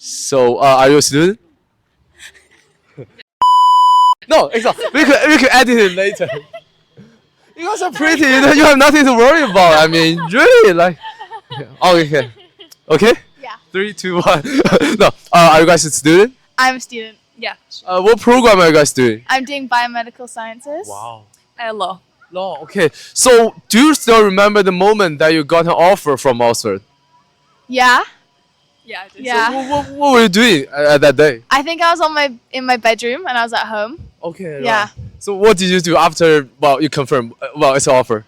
So, are you a student? No, exactly. We could edit it later. You guys are pretty. You have nothing to worry about. I mean, really, like. Oh, okay. Okay. Yeah. 3, 2, 1. No. Are you guys a student? I'm a student. Yeah. What program are you guys doing? I'm doing biomedical sciences. Wow. Law. Law. Okay. So, do you still remember the moment that you got an offer from Oxford? Yeah. Yeah, I did. Yeah. So, what were you doing at that day? I think I was in my bedroom and I was at home. Okay. Yeah. Right. So, what did you do after? Well, you confirmed. Well, it's an offer.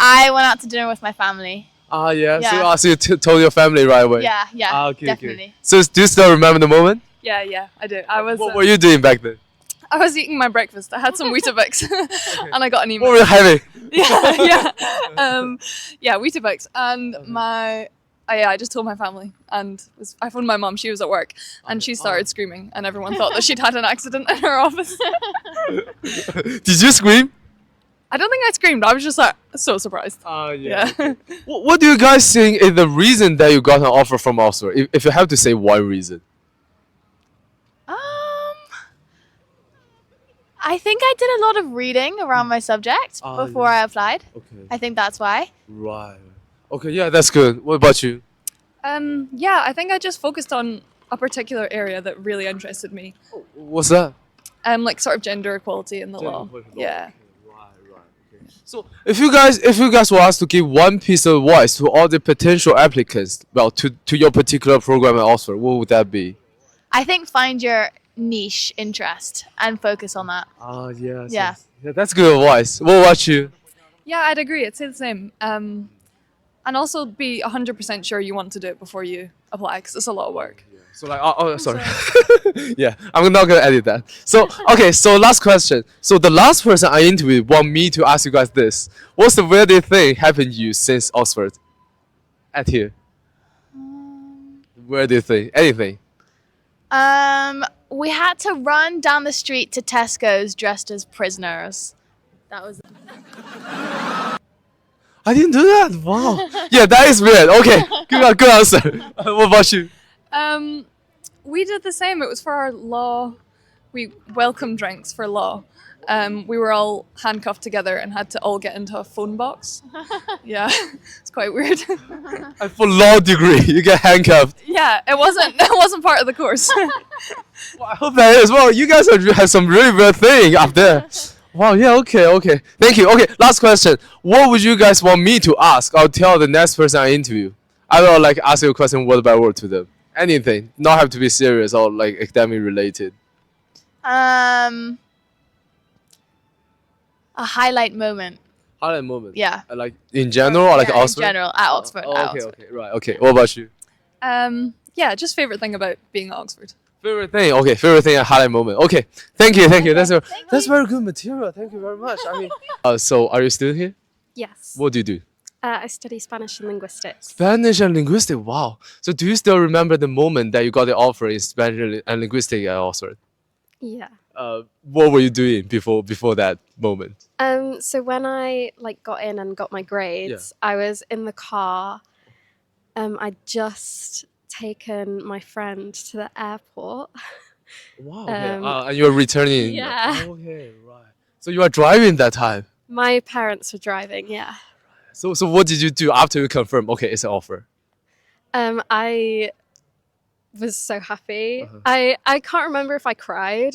I went out to dinner with my family. Yeah. Yeah. So you told your family right away. Yeah. Yeah. Okay. Definitely. Okay. So, do you still remember the moment? Yeah, I do. I was. What were you doing back then? I was eating my breakfast. I had some Weetabix, and I got an email. What were you having? Yeah, Weetabix, and I just told my family, and I phoned my mom. She was at work, and she started screaming, and everyone thought that she'd had an accident in her office. Did you scream? I don't think I screamed. I was just like so surprised. Yeah. Yeah. What do you guys think is the reason that you got an offer from Oxford? If you have to say one reason. I think I did a lot of reading around my subject before I applied. Okay. I think that's why. Right. Okay. Yeah, that's good. What about you? Yeah, I think I just focused on a particular area that really interested me. What's that? Like sort of gender equality in the law. Yeah. So if you guys were asked to give one piece of advice to all the potential applicants, well, to your particular program at Oxford, what would that be? I think find your niche interest and focus on that. Yes. Yeah. Yeah, that's good advice. What about you? Yeah, I'd agree. I'd say the same. And also be 100% sure you want to do it before you apply, because it's a lot of work. So like, sorry. Yeah, I'm not gonna edit that. So okay, so last question. So the last person I interviewed want me to ask you guys this: what's the weirdest thing happened to you since Oxford? At here. Weirdest thing? Anything? We had to run down the street to Tesco's dressed as prisoners. That was. I didn't do that. Wow. Yeah, that is weird. Okay, good answer. What about you? We did the same. It was for our law. We welcome drinks for law. We were all handcuffed together and had to all get into a phone box. Yeah, it's quite weird. And for law degree, you get handcuffed. Yeah, it wasn't part of the course. Well, I hope that is. Well, you guys have some really weird thing up there. Wow. Yeah. Okay. Thank you. Okay. Last question. What would you guys want me to ask? I'll tell the next person I interview. I will like ask you a question word by word to them. Anything. Not have to be serious or like academic related. A highlight moment. Highlight moment. Yeah. Like in general or like Yeah, Oxford? in general, at Oxford. Oh, at okay. Oxford. Okay. Right. Okay. What about you? Yeah, just favorite thing about being at Oxford. Favorite thing. Okay. Favorite thing. A highlight moment. Okay. Thank you. That's very good material. Thank you very much. I mean. So are you still here? Yes. What do you do? I study Spanish and linguistics. Spanish and linguistics. Wow. So do you still remember the moment that you got the offer in Spanish and linguistics at Oxford? Yeah. What were you doing before that moment? So when I got in and got my grades, I was in the car. I'd just taken my friend to the airport. Wow. Okay. And you were returning. Yeah. Okay. Right. So you are driving that time. My parents were driving. Yeah. So what did you do after you confirmed? Okay, it's an offer. I was so happy. I can't remember if I cried,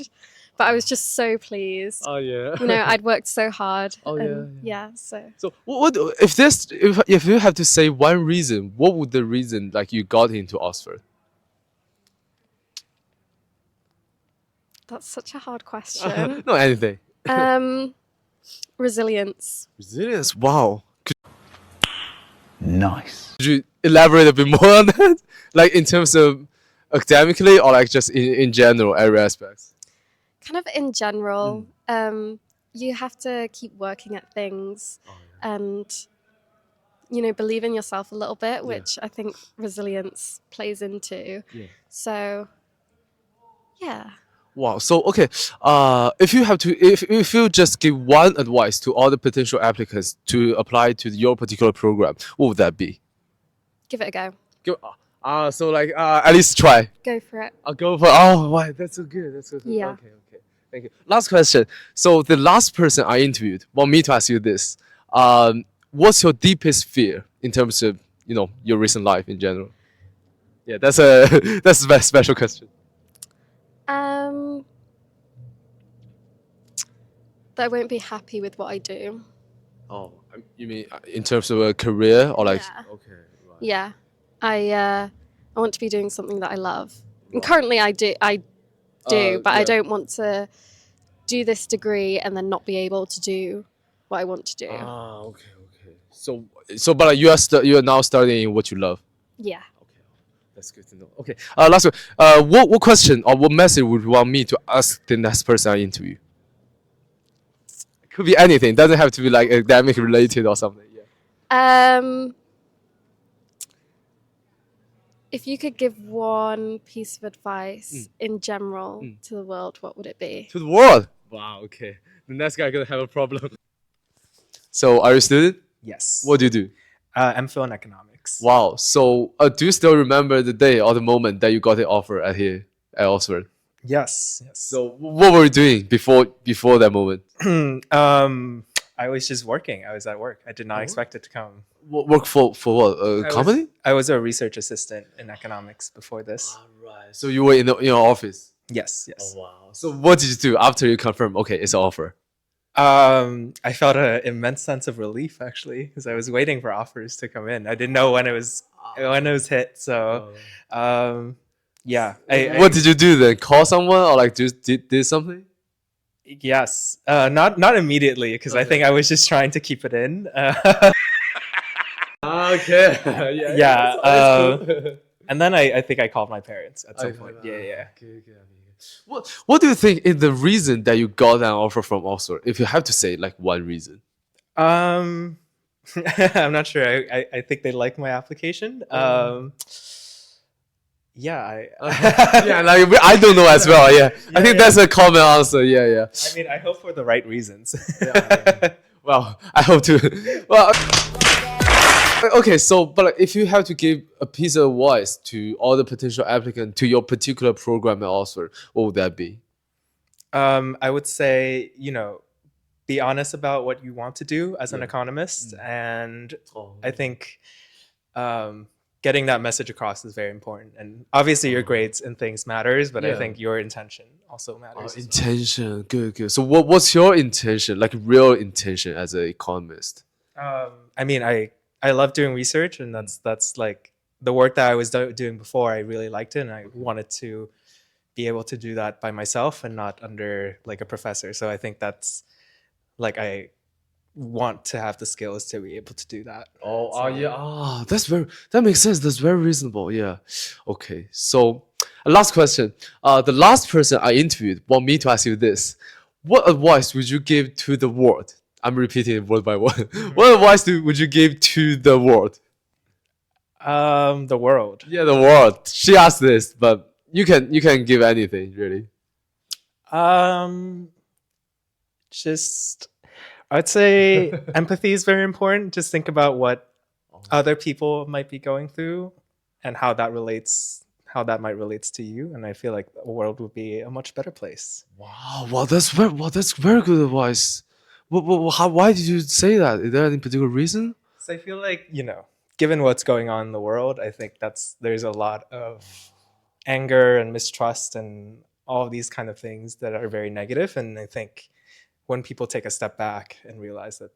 but I was just so pleased. Oh yeah. You know, I'd worked so hard. Oh, yeah. So So what if you have to say one reason, what would the reason like you got into Oxford? that's such a hard question. No, anything. Resilience. Resilience. Wow. Nice. Could you elaborate a bit more on that? Like in terms of academically or like just in general, every aspects? Kind of in general, you have to keep working at things and, believe in yourself a little bit, which I think resilience plays into. Yeah. So, yeah. Wow. So okay, if you just give one advice to all the potential applicants to apply to your particular program, what would that be? Give it a go. So like at least try. Go for it. I'll go for. Oh, wow, that's so good. That's so good. Yeah. Okay. Thank you. Last question. So the last person I interviewed want me to ask you this. What's your deepest fear in terms of your recent life in general? Yeah, that's a that's a very special question. Um, that I won't be happy with what I do. Oh, you mean in terms of a career or like? Yeah. Okay. Right. Yeah, I want to be doing something that I love. And currently I do, but I yeah. don't want to do this degree and then not be able to do what I want to do. Okay. So, but like, you are now studying what you love. Yeah. Okay, that's good to know. Okay, last one. What question or what message would you want me to ask the next person I interview? It could be anything. It doesn't have to be like academic related or something. Yeah. If you could give one piece of advice in general to the world, what would it be? To the world. Wow. Okay. The next guy gonna have a problem. So, are you a student? Yes. What do you do? MPhil in economics. Wow. So, do you still remember the day or the moment that you got the offer at Oxford? Yes. So, what were you doing before that moment? I was just working. I was at work. I did not expect it to come. Work for what? A company? I was a research assistant in economics before this. Right. So you were in your office. Yes. Wow. So what did you do after you confirmed? Okay, it's an offer. I felt an immense sense of relief actually, because I was waiting for offers to come in. I didn't know when it was hit. So, yeah. What did you do then? Call someone or like did something? Yes. Not immediately, because I think I was just trying to keep it in. Okay. Yeah. And then I think I called my parents at some point. Yeah. Okay. What do you think is the reason that you got an offer from Oxford? If you have to say like one reason. I'm not sure. I think they like my application. Yeah. Yeah, like I don't know as well. Yeah, I think that's a common answer. Yeah. I mean, I hope for the right reasons. Well, I hope to. Well, okay. So, but like, if you have to give a piece of advice to all the potential applicants to your particular program at Oxford, what would that be? I would say, be honest about what you want to do as an economist, and I think getting that message across is very important. And obviously, your grades and things matters, but I think your intention also matters. Intention, good. So, what's your intention, like real intention as an economist? I mean, I love doing research, and that's like the work that I was doing before. I really liked it, and I wanted to be able to do that by myself and not under like a professor. So I think that's like I want to have the skills to be able to do that. Yeah. That makes sense. That's very reasonable. Yeah. Okay. So, last question. The last person I interviewed want me to ask you this: what advice would you give to the world? I'm repeating it word by word. What advice would you give to the world? The world. Yeah, the world. She asked this, but you can give anything really. Just I'd say empathy is very important. Just think about what other people might be going through and how that might relate to you. And I feel like the world would be a much better place. Wow, that's very good advice. Why did you say that? Is there any particular reason? So I feel like, given what's going on in the world, I think there's a lot of anger and mistrust and all of these kind of things that are very negative. And I think when people take a step back and realize that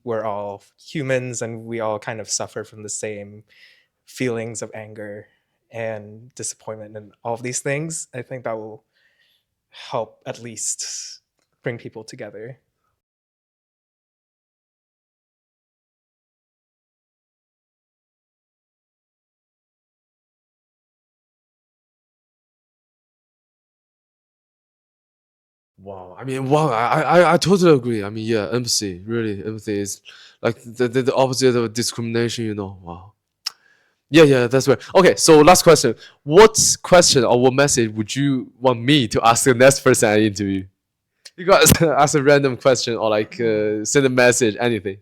we're all humans and we all kind of suffer from the same feelings of anger and disappointment and all of these things, I think that will help at least bring people together. Wow, I mean, wow, I totally agree. I mean, yeah, empathy, really, empathy is like the opposite of discrimination, Wow. Yeah, that's right. Okay, so last question. What question or what message would you want me to ask the next person I interview? You guys ask a random question or like send a message, anything.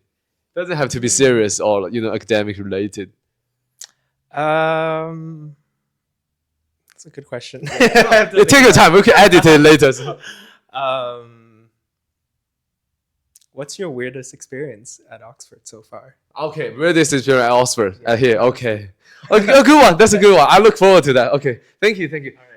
Doesn't have to be serious or academic related. That's a good question. Take your time. We can edit it later. What's your weirdest experience at Oxford so far? Okay, weirdest experience at Oxford. Here, okay. A good one. That's a good one. I look forward to that. Okay, thank you. All right.